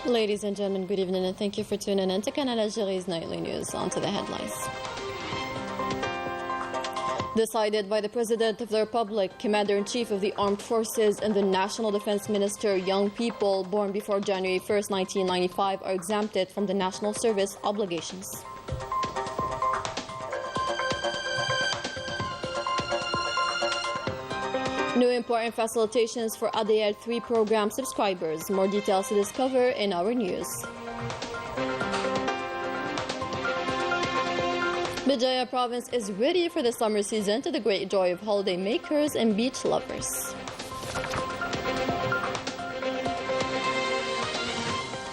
Ladies and gentlemen, good evening and thank you for tuning in to Canal Algeria's nightly news. On to the headlines. Decided by the President of the Republic, Commander-in-Chief of the Armed Forces and the National Defense Minister, young people born before January 1st, 1995 are exempted from the national service obligations. New important facilitations for ADL 3 program subscribers. More details to discover in our news. Bijaya province is ready for the summer season to the great joy of holiday makers and beach lovers.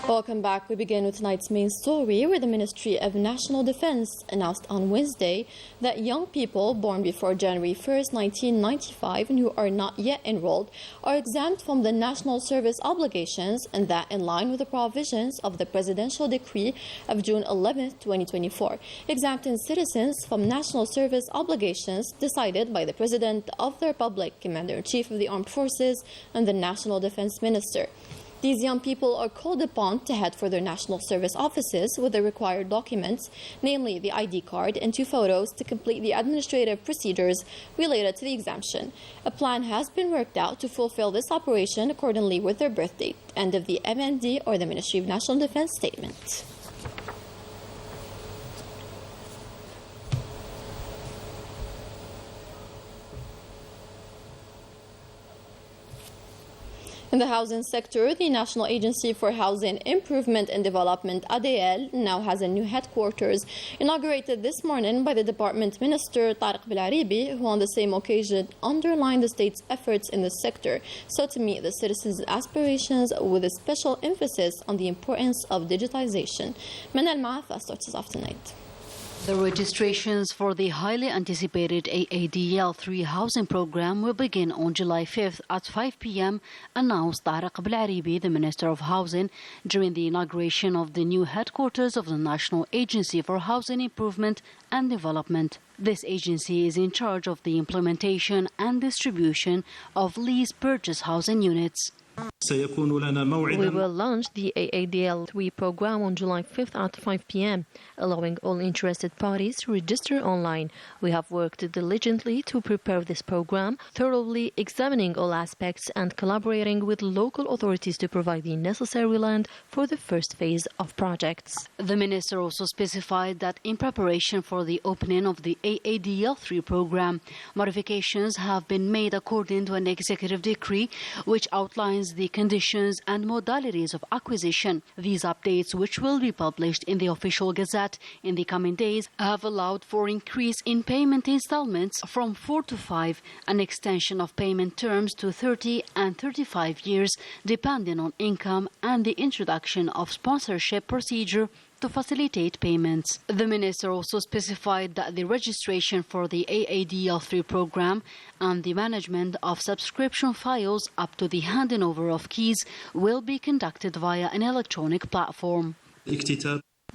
Welcome back. We begin with tonight's main story, where the Ministry of National Defense announced on Wednesday that young people born before January 1st, 1995 and who are not yet enrolled are exempt from the national service obligations, and that in line with the provisions of the Presidential Decree of June 11th, 2024, exempting citizens from national service obligations decided by the President of the Republic, Commander-in-Chief of the Armed Forces and the National Defense Minister. These young people are called upon to head for their national service offices with the required documents, namely the ID card and 2 photos, to complete the administrative procedures related to the exemption. A plan has been worked out to fulfill this operation accordingly with their birth date. End of the MND, or the Ministry of National Defense, statement. In the housing sector, the National Agency for Housing Improvement and Development, ADL, now has a new headquarters, inaugurated this morning by the Department Minister Tariq Belaribi, who on the same occasion underlined the state's efforts in the sector so to meet the citizens' aspirations, with a special emphasis on the importance of digitization. Manal Maafa starts us off tonight. The registrations for the highly anticipated AADL 3 housing program will begin on July 5th at 5 p.m., announced Tariq Belaribi, the Minister of Housing, during the inauguration of the new headquarters of the National Agency for Housing Improvement and Development. This agency is in charge of the implementation and distribution of lease purchase housing units. We will launch the AADL 3 program on July 5th at 5 p.m., allowing all interested parties to register online. We have worked diligently to prepare this program, thoroughly examining all aspects and collaborating with local authorities to provide the necessary land for the first phase of projects. The minister also specified that in preparation for the opening of the AADL 3 program, modifications have been made according to an executive decree which outlines the conditions and modalities of acquisition. These updates, which will be published in the official Gazette in the coming days, have allowed for increase in payment installments from 4 to 5, an extension of payment terms to 30 and 35 years, depending on income, and the introduction of sponsorship procedure to facilitate payments. The minister also specified that the registration for the AADL 3 program and the management of subscription files up to the handing over of keys will be conducted via an electronic platform.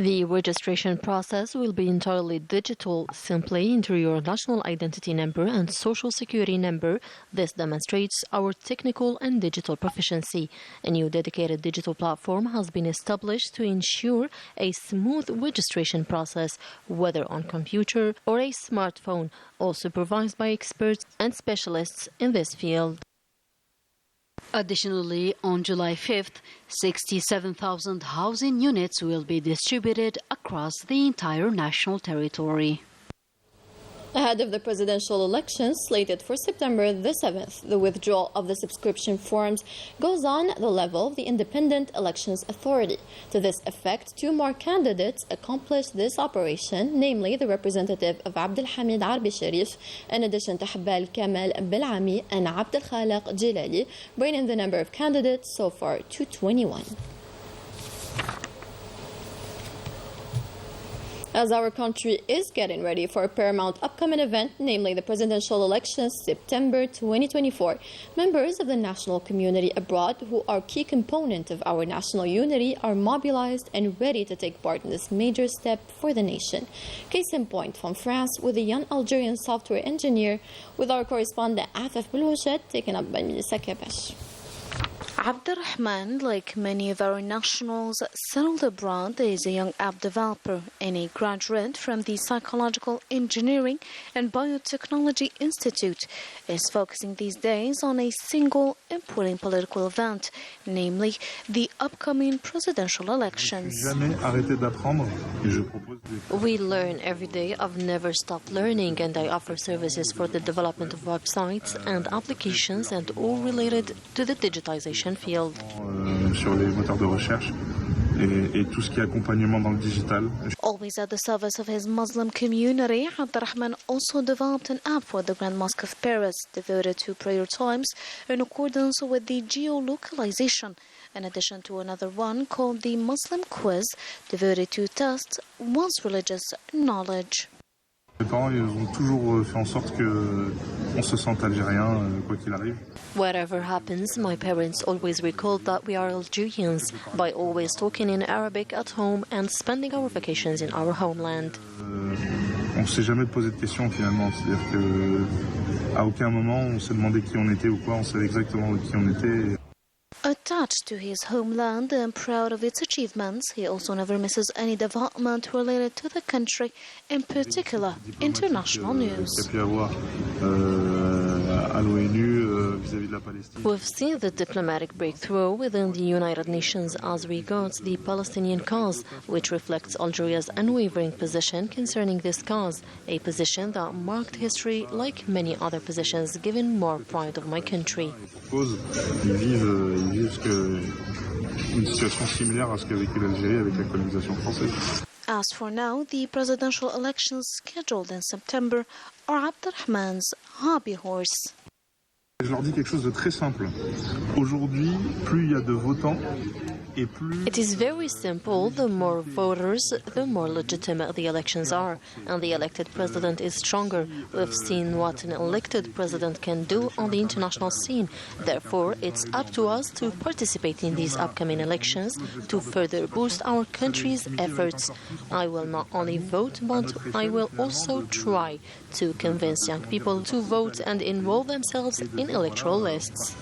The registration process will be entirely digital. Simply enter your national identity number and social security number. This demonstrates our technical and digital proficiency. A new dedicated digital platform has been established to ensure a smooth registration process, whether on computer or a smartphone, all supervised by experts and specialists in this field. Additionally, on July 5th, 67,000 housing units will be distributed across the entire national territory. Ahead of the presidential elections slated for September the 7th, the withdrawal of the subscription forms goes on at the level of the Independent Elections Authority. To this effect, 2 more candidates accomplished this operation, namely the representative of Abdel Hamid Arbi Sharif, in addition to Habbal Kamal Belami and Abdel Khaliq Jilali, bringing the number of candidates so far to 21. As our country is getting ready for a paramount upcoming event, namely the presidential elections September 2024, members of the national community abroad, who are a key component of our national unity, are mobilized and ready to take part in this major step for the nation. Case in point from France, with a young Algerian software engineer, with our correspondent Afaf Belouchet, taken up by Melissa Kepesh. Abdurrahman, like many of our nationals settled abroad, is a young app developer and a graduate from the Psychological Engineering and Biotechnology Institute, is focusing these days on a single important political event, namely the upcoming presidential elections. We learn every day. I've never stopped learning, and I offer services for the development of websites and applications and all related to the digitization field. Always at the service of his Muslim community, Abdurrahman also developed an app for the Grand Mosque of Paris devoted to prayer times in accordance with the geolocalization, in addition to another one called the Muslim Quiz devoted to test one's religious knowledge. Mes parents, ils ont toujours fait en sorte qu'on se sente algérien, quoi qu'il arrive. Whatever happens, my parents always recalled that we are Algerians by always talking in Arabic at home and spending our vacations in our homeland. On ne s'est jamais posé de questions finalement, c'est-à-dire qu'à aucun moment on s'est demandé qui on était ou quoi, on savait exactement qui on était. Attached to his homeland and proud of its achievements, he also never misses any development related to the country, in particular international news. We've seen the diplomatic breakthrough within the United Nations as regards the Palestinian cause, which reflects Algeria's unwavering position concerning this cause, a position that marked history like many other positions, given more pride of my country. Une situation similaire à ce qu'a vécu l'Algérie avec la colonisation française. As for now, the presidential elections scheduled in September are Abdurrahman's hobby horse. Je leur dis quelque chose de très simple. Aujourd'hui, plus il y a de votants, et plus... It is very simple. The more voters, the more legitimate the elections are, and the elected president is stronger. We've seen what an elected president can do on the international scene. Therefore, it's up to us to participate in these upcoming elections to further boost our country's efforts. I will not only vote, but I will also try to convince young people to vote and enroll themselves in electoral lists.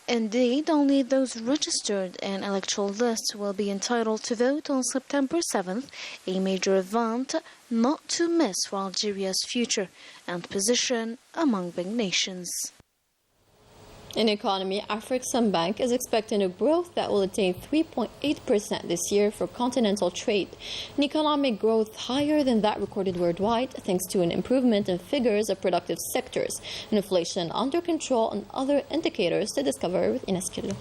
Indeed, only those registered in electoral lists will be entitled to vote on September 7th, a major event not to miss for Algeria's future and position among big nations. In economy, Afreximbank is expecting a growth that will attain 3.8% this year for continental trade, an economic growth higher than that recorded worldwide thanks to an improvement in figures of productive sectors, inflation under control, and other indicators to discover with Ines Killo.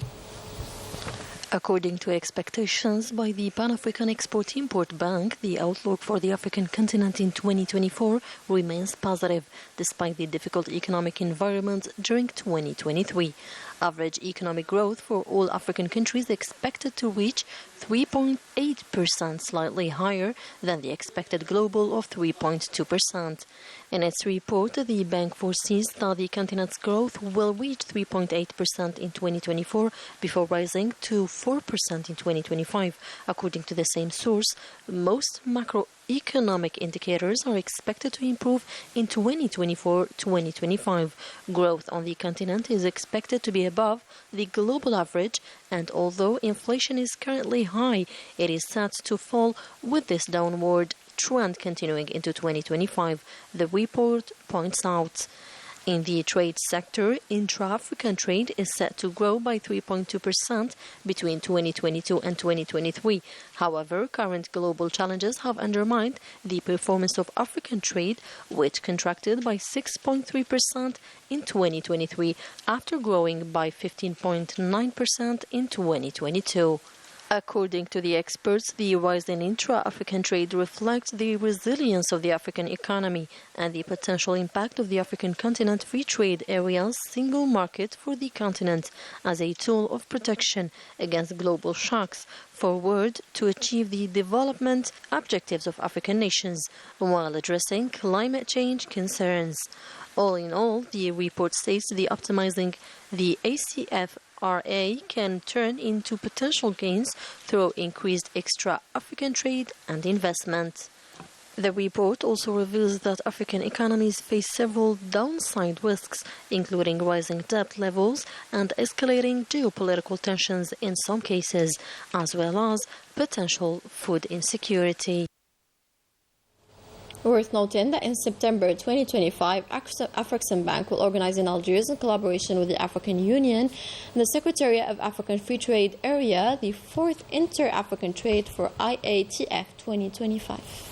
According to expectations by the Pan-African Export-Import Bank, the outlook for the African continent in 2024 remains positive, despite the difficult economic environment during 2023. Average economic growth for all African countries expected to reach 3.8%, slightly higher than the expected global of 3.2%. In its report, the bank foresees that the continent's growth will reach 3.8% in 2024 before rising to 4% in 2025. According to the same source, most macroeconomic indicators are expected to improve in 2024-2025. Growth on the continent is expected to be above the global average, and although inflation is currently high, it is set to fall with this downward trend continuing into 2025, the report points out. In the trade sector, intra-African trade is set to grow by 3.2% between 2022 and 2023. However, current global challenges have undermined the performance of African trade, which contracted by 6.3% in 2023 after growing by 15.9% in 2022. According to the experts, the rise in intra-African trade reflects the resilience of the African economy and the potential impact of the African continent free trade area's single market for the continent as a tool of protection against global shocks forward to achieve the development objectives of African nations while addressing climate change concerns. All in all, the report states the optimizing the ACFRA can turn into potential gains through increased extra-African trade and investment. The report also reveals that African economies face several downside risks, including rising debt levels and escalating geopolitical tensions in some cases, as well as potential food insecurity. Worth noting that in September 2025, Afreximbank will organize in Algiers, in collaboration with the African Union and the Secretariat of African Free Trade Area, the 4th Inter-African Trade for IATF 2025.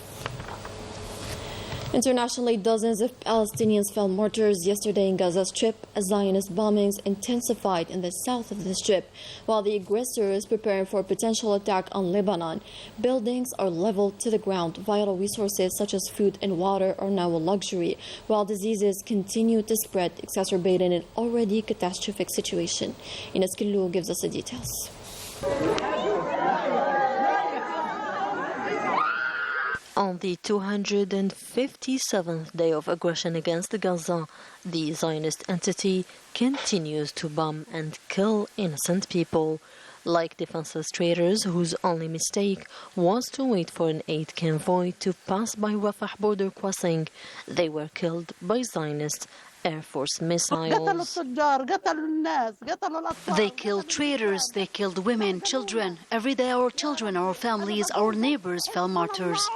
Internationally, dozens of Palestinians fell martyrs yesterday in Gaza Strip as Zionist bombings intensified in the south of the Strip, while the aggressor is preparing for a potential attack on Lebanon. Buildings are leveled to the ground. Vital resources such as food and water are now a luxury, while diseases continue to spread, exacerbating an already catastrophic situation. Ines Killu gives us the details. On the 257th day of aggression against Gaza, the Zionist entity continues to bomb and kill innocent people, like defenseless traders whose only mistake was to wait for an aid convoy to pass by Rafah border crossing. They were killed by Zionist Air Force missiles. They killed traders, they killed women, children. Every day our children, our families, our neighbors fell martyrs.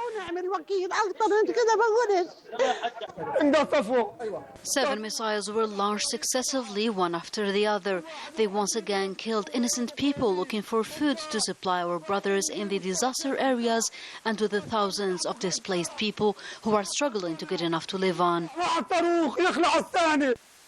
7 missiles were launched successively, one after the other. They once again killed innocent people looking for food to supply our brothers in the disaster areas and to the thousands of displaced people who are struggling to get enough to live on.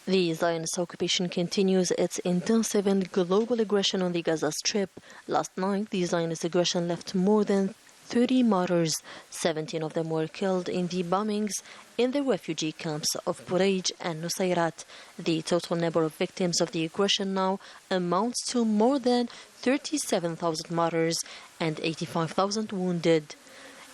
The Zionist occupation continues its intensive and global aggression on the Gaza Strip. Last night, the Zionist aggression left more than 30 martyrs. 17 of them were killed in the bombings in the refugee camps of Bureij and Nusayrat. The total number of victims of the aggression now amounts to more than 37,000 martyrs and 85,000 wounded.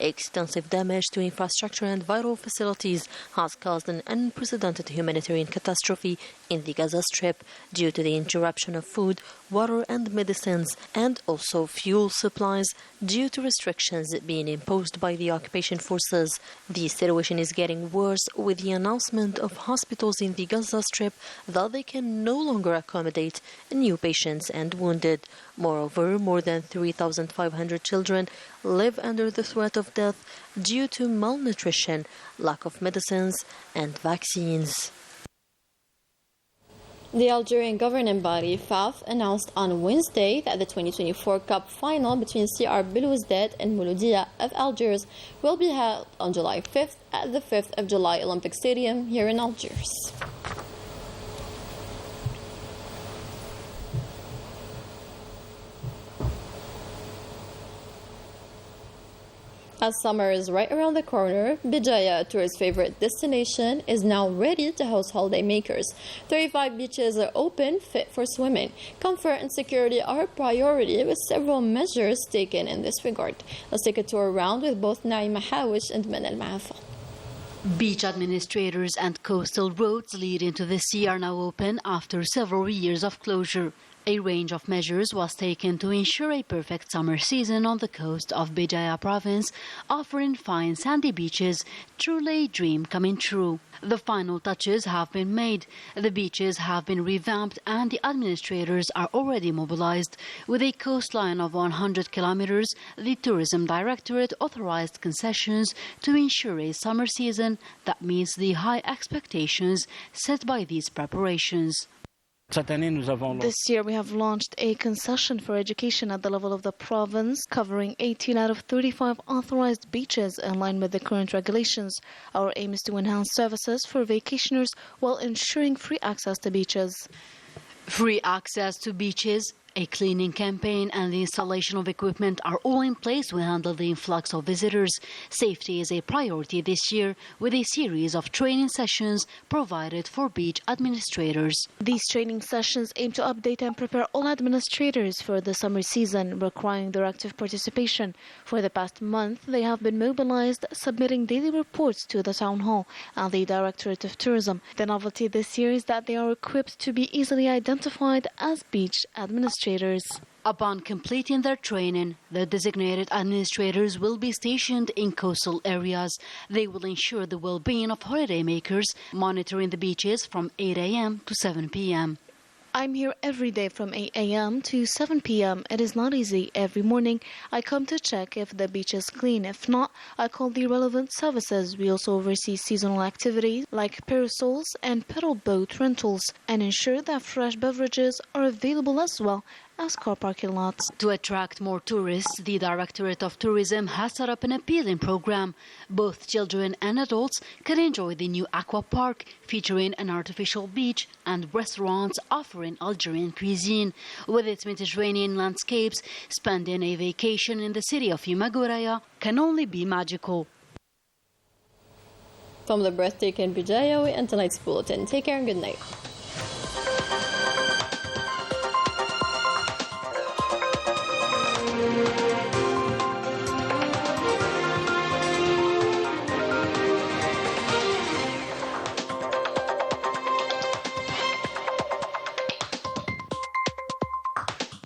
Extensive damage to infrastructure and vital facilities has caused an unprecedented humanitarian catastrophe in the Gaza Strip due to the interruption of food, water and medicines, and also fuel supplies due to restrictions being imposed by the occupation forces. The situation is getting worse with the announcement of hospitals in the Gaza Strip that they can no longer accommodate new patients and wounded. Moreover, more than 3,500 children live under the threat of death due to malnutrition, lack of medicines and vaccines. The Algerian governing body, FAF, announced on Wednesday that the 2024 Cup final between CR Belouizdad and Mouloudia of Algiers will be held on July 5th at the 5th of July Olympic Stadium here in Algiers. As summer is right around the corner, Bijaya, tourists' favorite destination, is now ready to host holidaymakers. 35 beaches are open, fit for swimming. Comfort and security are a priority, with several measures taken in this regard. Let's take a tour around with both Naima Hawish and Manal Maafa. Beach administrators and coastal roads leading to the sea are now open after several years of closure. A range of measures was taken to ensure a perfect summer season on the coast of Bijaya province, offering fine sandy beaches, truly a dream coming true. The final touches have been made. The beaches have been revamped and the administrators are already mobilized. With a coastline of 100 kilometers, the Tourism Directorate authorized concessions to ensure a summer season that meets the high expectations set by these preparations. This year we have launched a concession for education at the level of the province, covering 18 out of 35 authorized beaches in line with the current regulations. Our aim is to enhance services for vacationers while ensuring free access to beaches. Free access to beaches, a cleaning campaign and the installation of equipment are all in place to handle the influx of visitors. Safety is a priority this year, with a series of training sessions provided for beach administrators. These training sessions aim to update and prepare all administrators for the summer season, requiring their active participation. For the past month, they have been mobilized, submitting daily reports to the Town Hall and the Directorate of Tourism. The novelty this year is that they are equipped to be easily identified as beach administrators. Upon completing their training, the designated administrators will be stationed in coastal areas. They will ensure the well-being of holidaymakers, monitoring the beaches from 8 a.m. to 7 p.m. I'm here every day from 8 a.m. to 7 p.m. It is not easy. Every morning, I come to check if the beach is clean. If not, I call the relevant services. We also oversee seasonal activities like parasols and pedal boat rentals and ensure that fresh beverages are available as well as car parking lots. To attract more tourists, the Directorate of Tourism has set up an appealing program. Both children and adults can enjoy the new aqua park, featuring an artificial beach and restaurants offering Algerian cuisine. With its Mediterranean landscapes, spending a vacation in the city of Imagoraya can only be magical. From the breathtaking Bijaya, we end tonight's bulletin. Take care and good night.